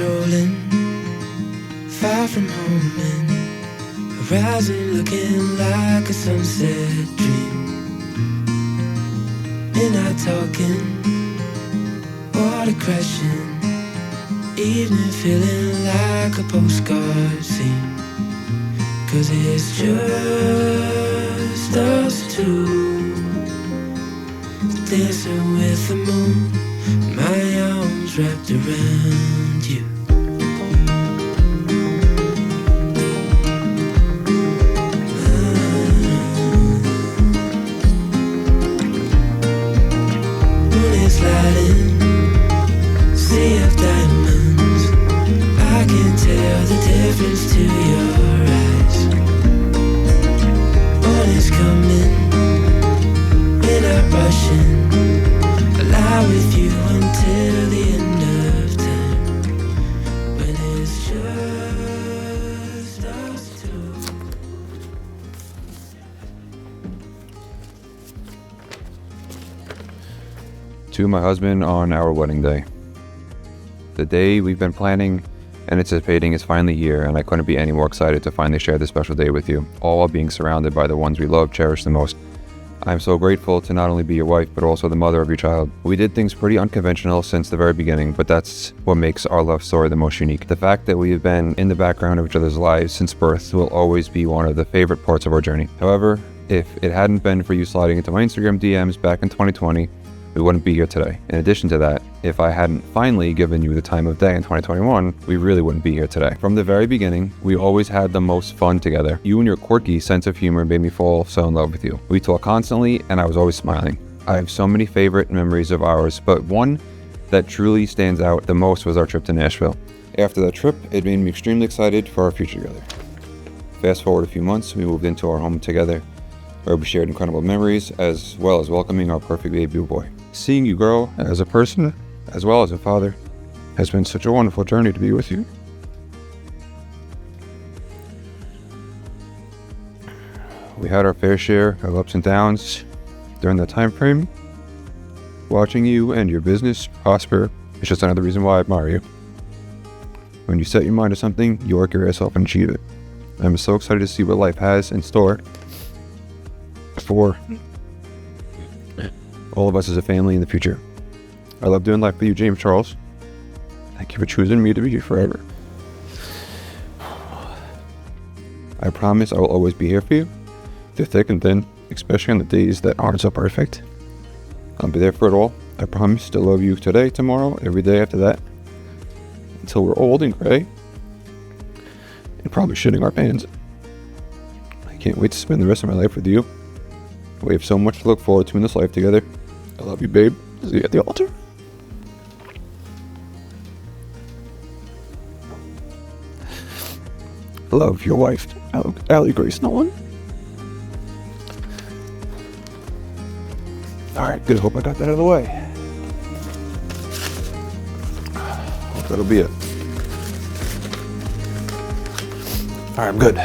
strolling far from home and horizon looking like a sunset dream. Midnight talking, water crashing, evening feeling like a postcard scene. 'Cause it's just us two, dancing with the moon, my arms wrapped around you. Moon is lighting, sea of diamonds, I can tell the difference to your eyes. Morning's coming, we're not rushing, lie with you until the end of time, when it's just us two. To my husband on our wedding day. The day we've been planning and anticipating is finally here, and I couldn't be any more excited to finally share this special day with you, all while being surrounded by the ones we love, cherish the most. I'm so grateful to not only be your wife, but also the mother of your child. We did things pretty unconventional since the very beginning, but that's what makes our love story the most unique. The fact that we have been in the background of each other's lives since birth will always be one of the favorite parts of our journey. However, if it hadn't been for you sliding into my Instagram DMs back in 2020, we wouldn't be here today. In addition to that, if I hadn't finally given you the time of day in 2021, we really wouldn't be here today. From the very beginning, we always had the most fun together. You and your quirky sense of humor made me fall so in love with you. We talk constantly, and I was always smiling. I have so many favorite memories of ours, but one that truly stands out the most was our trip to Nashville. After that trip, it made me extremely excited for our future together. Fast forward a few months, we moved into our home together, where we shared incredible memories, as well as welcoming our perfect baby boy. Seeing you grow as a person, as well as a father, has been such a wonderful journey to be with you. We had our fair share of ups and downs during that time frame. Watching you and your business prosper is just another reason why I admire you. When you set your mind to something, you work your ass off and achieve it. I'm so excited to see what life has in store for all of us as a family in the future. I love doing life with you, James Charles. Thank you for choosing me to be here forever. I promise I will always be here for you, through thick and thin, especially on the days that aren't so perfect. I'll be there for it all. I promise to love you today, tomorrow, every day after that, until we're old and gray, and probably shitting our pants. I can't wait to spend the rest of my life with you. We have so much to look forward to in this life together. I love you, babe. See you at the altar. I love your wife, Allie Grace Nolan. Alright, good. Hope I got that out of the way. Hope that'll be it. Alright, I'm good.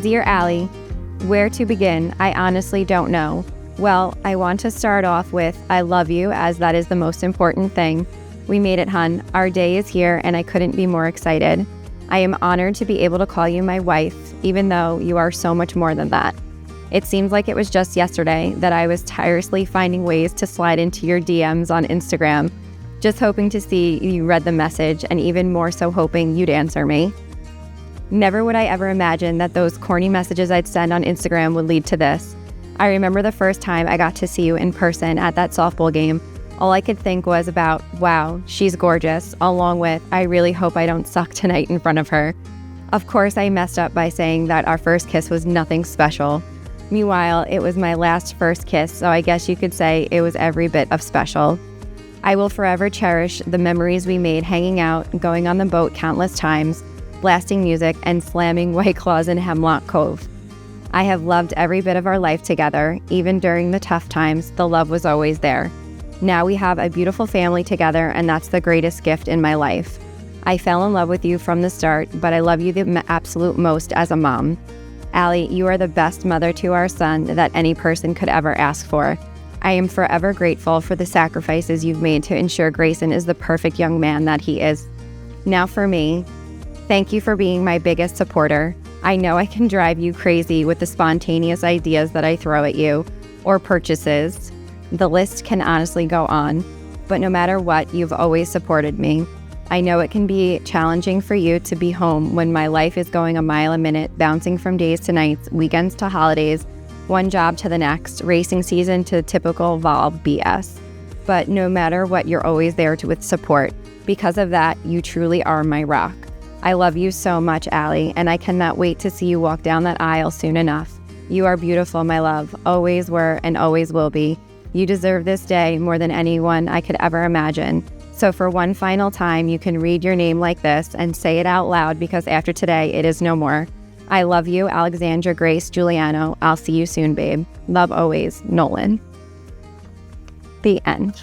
Dear Allie, where to begin? I honestly don't know. Well, I want to start off with I love you, as that is the most important thing. We made it, hun. Our day is here, and I couldn't be more excited. I am honored to be able to call you my wife, even though you are so much more than that. It seems like it was just yesterday that I was tirelessly finding ways to slide into your DMs on Instagram, just hoping to see you read the message, and even more so hoping you'd answer me. Never would I ever imagine that those corny messages I'd send on Instagram would lead to this. I remember the first time I got to see you in person at that softball game. All I could think was about, wow, she's gorgeous, along with, I really hope I don't suck tonight in front of her. Of course, I messed up by saying that our first kiss was nothing special. Meanwhile, it was my last first kiss, so I guess you could say it was every bit of special. I will forever cherish the memories we made hanging out, going on the boat countless times, blasting music, and slamming White Claws in Hemlock Cove. I have loved every bit of our life together. Even during the tough times, the love was always there. Now we have a beautiful family together, and that's the greatest gift in my life. I fell in love with you from the start, but I love you the absolute most as a mom. Allie, you are the best mother to our son that any person could ever ask for. I am forever grateful for the sacrifices you've made to ensure Grayson is the perfect young man that he is. Now for me, thank you for being my biggest supporter. I know I can drive you crazy with the spontaneous ideas that I throw at you, or purchases. The list can honestly go on, but no matter what, you've always supported me. I know it can be challenging for you to be home when my life is going a mile a minute, bouncing from days to nights, weekends to holidays, one job to the next, racing season to typical Vol BS. But no matter what, you're always there with support. Because of that, you truly are my rock. I love you so much, Allie, and I cannot wait to see you walk down that aisle soon enough. You are beautiful, my love, always were and always will be. You deserve this day more than anyone I could ever imagine. So for one final time, you can read your name like this and say it out loud, because after today, it is no more. I love you, Alexandra Grace Giuliano. I'll see you soon, babe. Love always, Nolan. The end.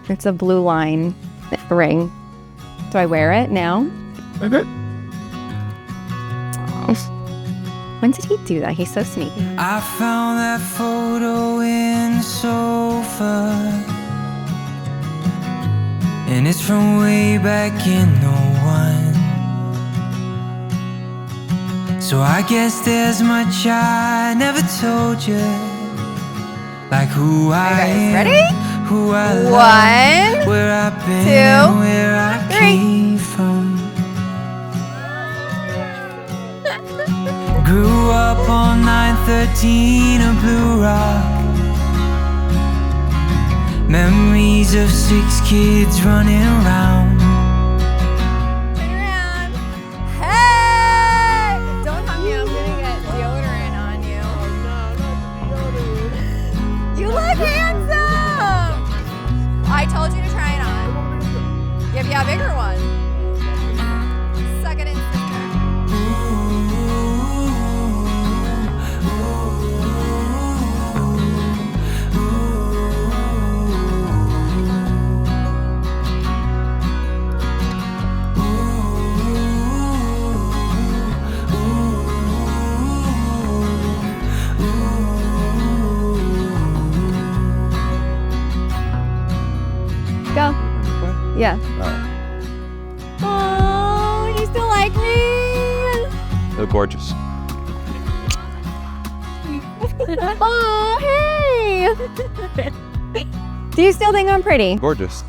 It's a blue line ring. Do I wear it now? Okay. When did he do that? He's so sneaky. I found that photo in the sofa, and it's from way back in '01. So I guess there's much I never told you, like who I am, Ready? who I love, One, where I've been, two, and where I three. came from. Grew up on 913 of Blue Rock. Memories of 6 kids running around. Hey! Don't hug me. I'm gonna get deodorant on you. You look handsome. I told you to try it on. Yeah, bigger one. Suck it in, sister. Go. Yeah. Oh, you still like me? They're gorgeous. Oh, hey. Do you still think I'm pretty? Gorgeous.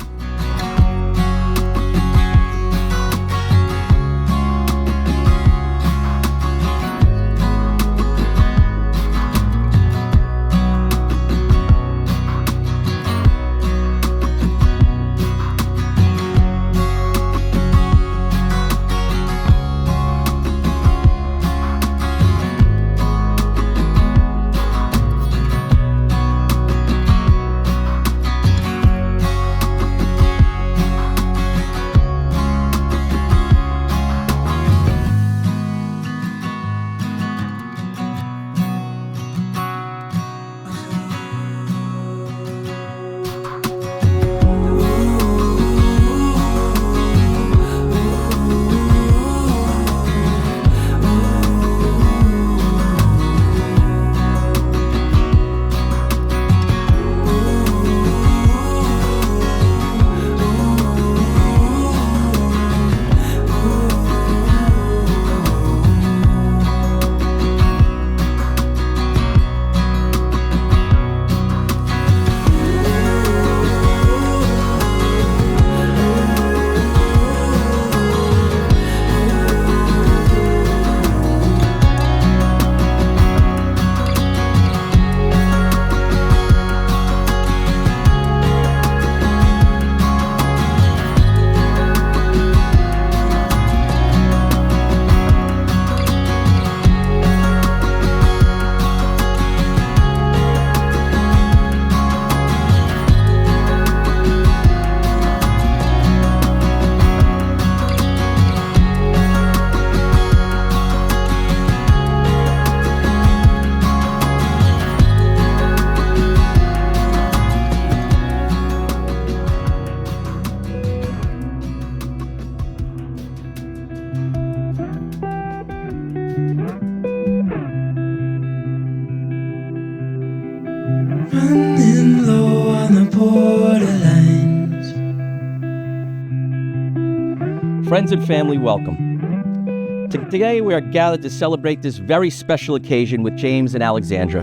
Friends and family, welcome. Today we are gathered to celebrate this very special occasion with James and Alexandra.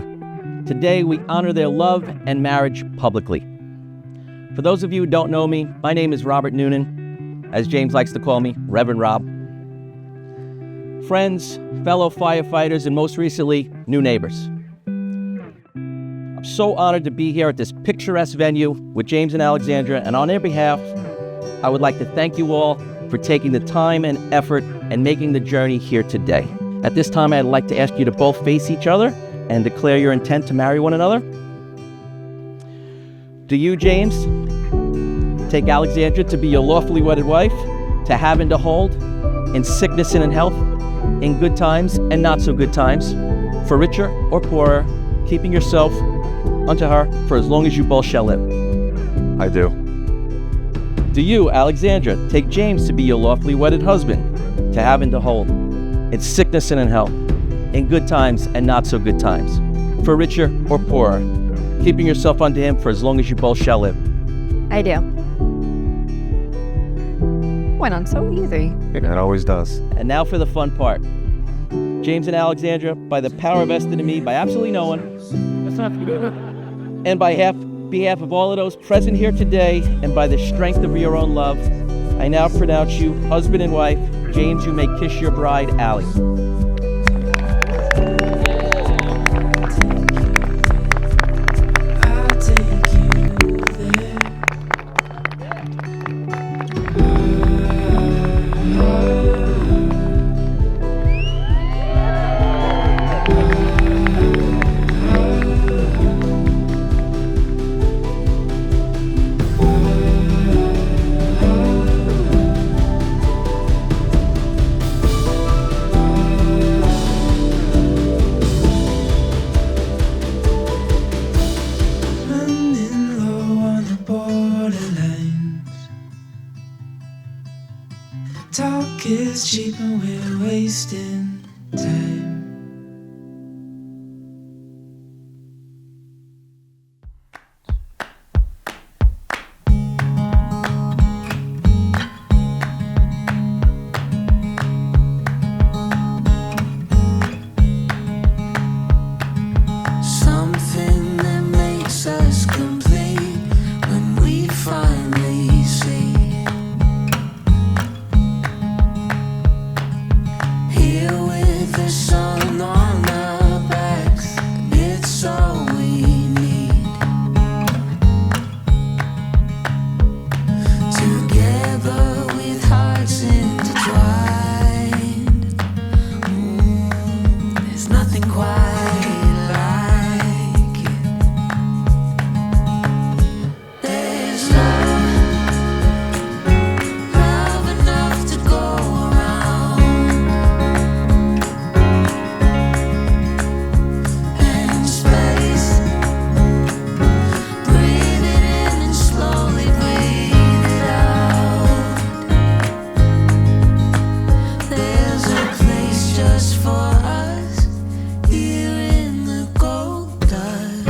Today we honor their love and marriage publicly. For those of you who don't know me, my name is Robert Noonan, as James likes to call me, Reverend Rob. Friends, fellow firefighters, and most recently, new neighbors. I'm so honored to be here at this picturesque venue with James and Alexandra, and on their behalf, I would like to thank you all for taking the time and effort and making the journey here today. At this time, I'd like to ask you to both face each other and declare your intent to marry one another. Do you, James, take Alexandra to be your lawfully wedded wife, to have and to hold, in sickness and in health, in good times and not so good times, for richer or poorer, keeping yourself unto her for as long as you both shall live? I do. Do you, Alexandra, take James to be your lawfully wedded husband, to have and to hold, in sickness and in health, in good times and not so good times, for richer or poorer, keeping yourself unto him for as long as you both shall live? I do. Went on so easy. It always does. And now for the fun part. James and Alexandra, by the power vested in me by absolutely no one, and by behalf of all of those present here today, and by the strength of your own love, I now pronounce you husband and wife. James, you may kiss your bride, Allie. I'll take you there. Running low on the borderlines. Talk is cheap and we're wasting time. Something that makes us complete when we finally see. Here with the sun on our backs, it's all we need. Together with hearts intertwined, there's nothing quite like it. There's love enough to go around, and space. Breathe it in and slowly breathe it out. There's a place just for us here in the gold dust.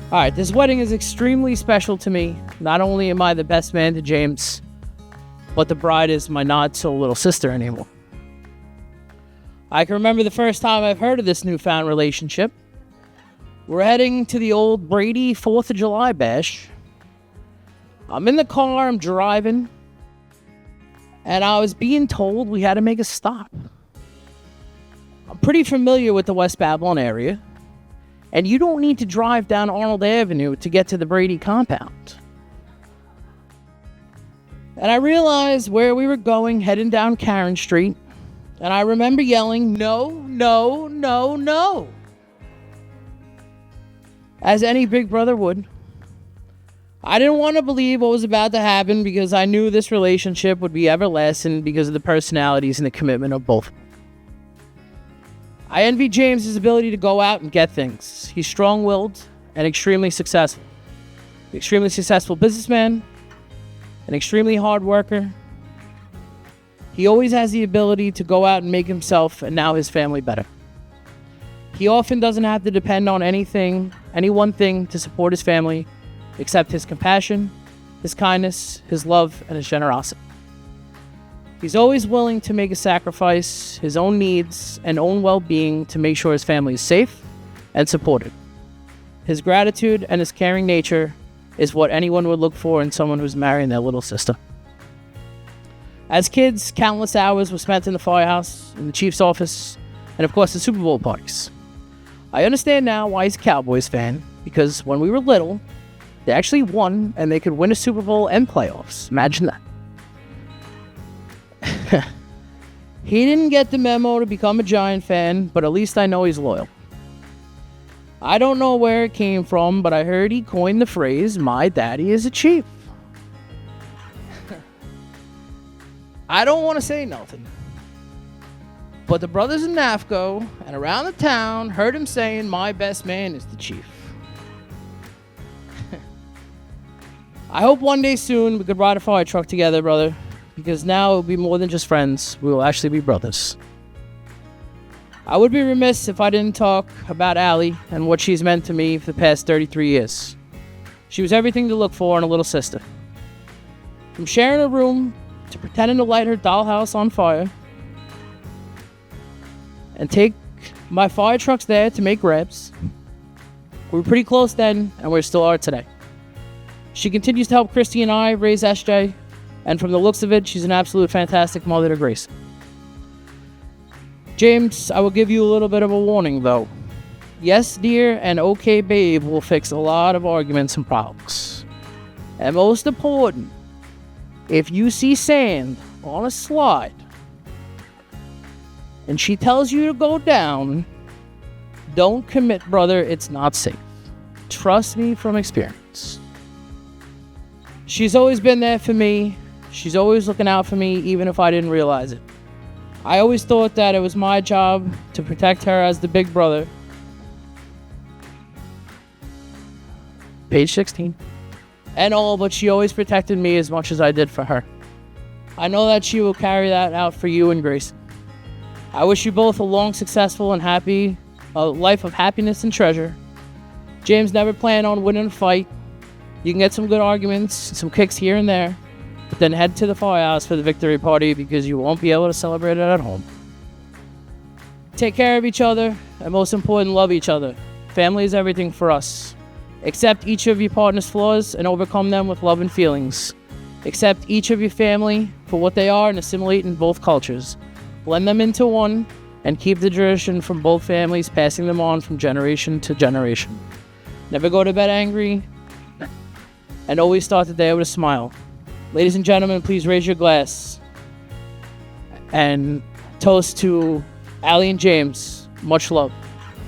All right, this wedding is extremely special to me. Not only am I the best man to James, but the bride is my not-so-little sister anymore. I can remember the first time I've heard of this newfound relationship. We're heading to the old Brady 4th of July bash. I'm in the car, I'm driving, and I was being told we had to make a stop. I'm pretty familiar with the West Babylon area, and you don't need to drive down Arnold Avenue to get to the Brady compound. And I realized where we were going, heading down Karen Street, and I remember yelling, "No, no, no, no," as any big brother would. I didn't want to believe what was about to happen because I knew this relationship would be everlasting because of the personalities and the commitment of both. I envy James's ability to go out and get things. He's strong-willed and extremely successful. extremely successful businessman, an extremely hard worker. He always has the ability to go out and make himself and now his family better. He often doesn't have to depend on any one thing to support his family, except his compassion, his kindness, his love, and his generosity. He's always willing to make a sacrifice, his own needs and own well-being to make sure his family is safe and supported. His gratitude and his caring nature is what anyone would look for in someone who's marrying their little sister. As kids, countless hours were spent in the firehouse, in the chief's office, and of course the Super Bowl parties. I understand now why he's a Cowboys fan, because when we were little, they actually won and they could win a Super Bowl and playoffs. Imagine that. He didn't get the memo to become a Giant fan, but at least I know he's loyal. I don't know where it came from, but I heard he coined the phrase, "My daddy is a chief." I don't want to say nothing, but the brothers in NAFCO and around the town heard him saying, "My best man is the chief." I hope one day soon we could ride a fire truck together, brother, because now it will be more than just friends. We will actually be brothers. I would be remiss if I didn't talk about Allie and what she's meant to me for the past 33 years. She was everything to look for in a little sister. From sharing a room to pretending to light her dollhouse on fire and take my fire trucks there to make grabs. We were pretty close then, and we still are today. She continues to help Christy and I raise SJ, and from the looks of it, she's an absolute fantastic mother to Grace. James, I will give you a little bit of a warning, though. Yes, dear, and okay, babe will fix a lot of arguments and problems. And most important, if you see sand on a slide and she tells you to go down, don't commit, brother. It's not safe. Trust me from experience. She's always been there for me. She's always looking out for me, even if I didn't realize it. I always thought that it was my job to protect her as the big brother. Page 16. And all, but she always protected me as much as I did for her. I know that she will carry that out for you and Grace. I wish you both a long, successful, and happy life of happiness and treasure. James, never plan on winning a fight. You can get some good arguments, some kicks here and there, but then head to the firehouse for the victory party because you won't be able to celebrate it at home. Take care of each other, and most important, love each other. Family is everything for us. Accept each of your partner's flaws and overcome them with love and feelings. Accept each of your family for what they are and assimilate in both cultures. Blend them into one and keep the tradition from both families, passing them on from generation to generation. Never go to bed angry and always start the day with a smile. Ladies and gentlemen, please raise your glass and toast to Allie and James. Much love.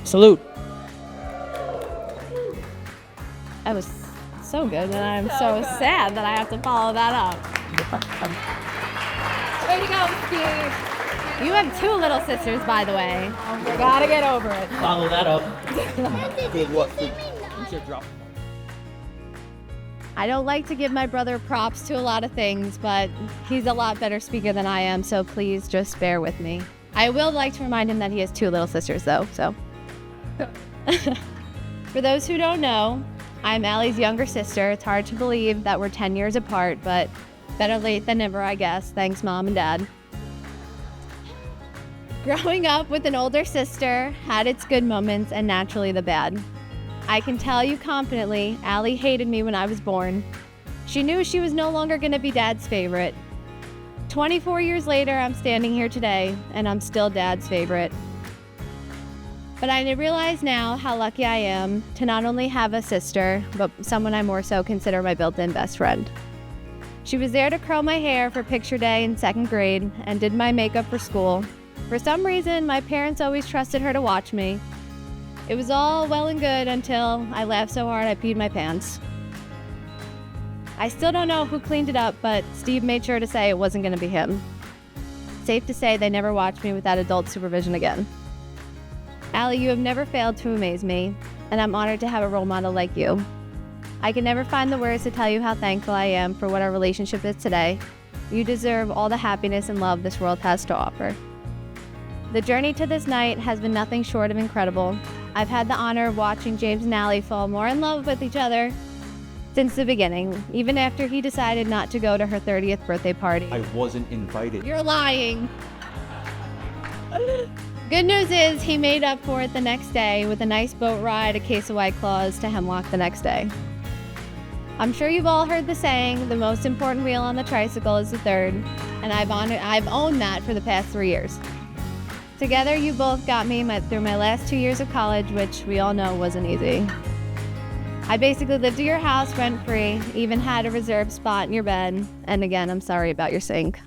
Salute. That was so good, and I'm so sad that I have to follow that up. Way to go, Steve. You have two little sisters, by the way. You gotta get over it. Follow that up. Good work. I don't like to give my brother props to a lot of things, but he's a lot better speaker than I am, so please just bear with me. I will like to remind him that he has two little sisters, though, so. For those who don't know, I'm Allie's younger sister. It's hard to believe that we're 10 years apart, but better late than never, I guess. Thanks, Mom and Dad. Growing up with an older sister had its good moments and naturally the bad. I can tell you confidently, Allie hated me when I was born. She knew she was no longer going to be Dad's favorite. 24 years later, I'm standing here today, and I'm still Dad's favorite. But I realize now how lucky I am to not only have a sister, but someone I more so consider my built-in best friend. She was there to curl my hair for picture day in 2nd grade and did my makeup for school. For some reason, my parents always trusted her to watch me. It was all well and good until I laughed so hard I peed my pants. I still don't know who cleaned it up, but Steve made sure to say it wasn't going to be him. Safe to say they never watched me without adult supervision again. Allie, you have never failed to amaze me, and I'm honored to have a role model like you. I can never find the words to tell you how thankful I am for what our relationship is today. You deserve all the happiness and love this world has to offer. The journey to this night has been nothing short of incredible. I've had the honor of watching James and Allie fall more in love with each other since the beginning, even after he decided not to go to her 30th birthday party. I wasn't invited. You're lying. Good news is he made up for it the next day with a nice boat ride, a case of White Claws to Hemlock the next day. I'm sure you've all heard the saying, the most important wheel on the tricycle is the third, and I've owned that for the past 3 years. Together, you both got me through my last 2 years of college, which we all know wasn't easy. I basically lived at your house rent-free, even had a reserved spot in your bed, and again, I'm sorry about your sink.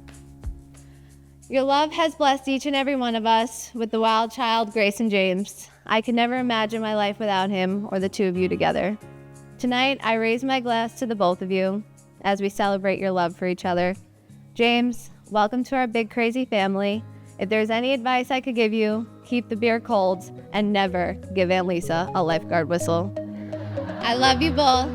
Your love has blessed each and every one of us with the wild child, Grayson James. I could never imagine my life without him or the two of you together. Tonight, I raise my glass to the both of you as we celebrate your love for each other. James, welcome to our big crazy family. If there's any advice I could give you, keep the beer cold and never give Aunt Lisa a lifeguard whistle. I love you both.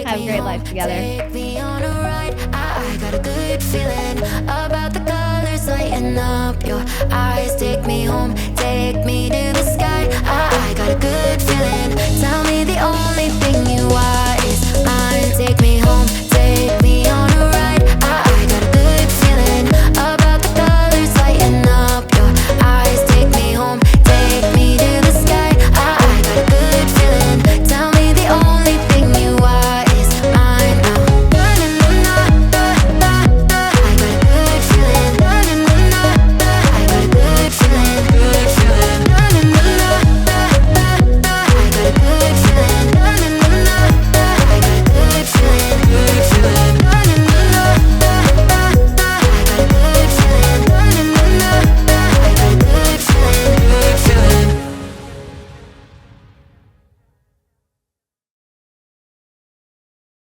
Have a great life together. Take me on a ride. I got a good feeling about the colors lighting up your eyes. Take me home, take me to the sky. I got a good feeling